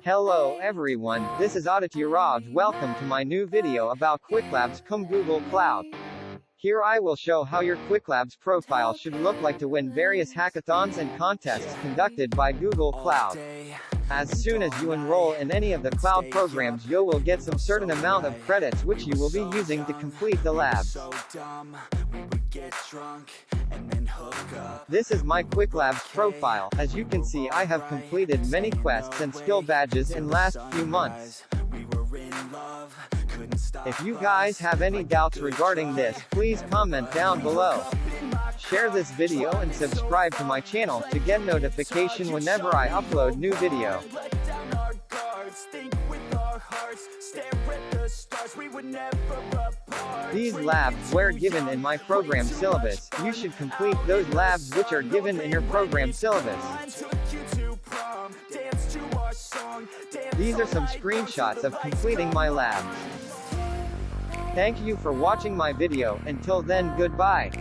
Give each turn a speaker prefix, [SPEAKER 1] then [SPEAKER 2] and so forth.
[SPEAKER 1] Hello everyone, this is Raj. Welcome to my new video about Qwiklabs cum Google Cloud. Here I will show how your Qwiklabs profile should look like to win various hackathons and contests conducted by Google Cloud. As soon as you enroll in any of the cloud programs, you will get some certain amount of credits which you will be using to complete the labs. This is my Qwiklabs profile. As you can see, I have completed many quests and skill badges in last few months. If you guys have any doubts regarding this, please comment down below. Share this video and subscribe to my channel to get notification whenever I upload new video. These labs were given in my program syllabus. You should complete those labs which are given in your program syllabus. These are some screenshots of completing my labs. Thank you for watching my video. Until then, goodbye.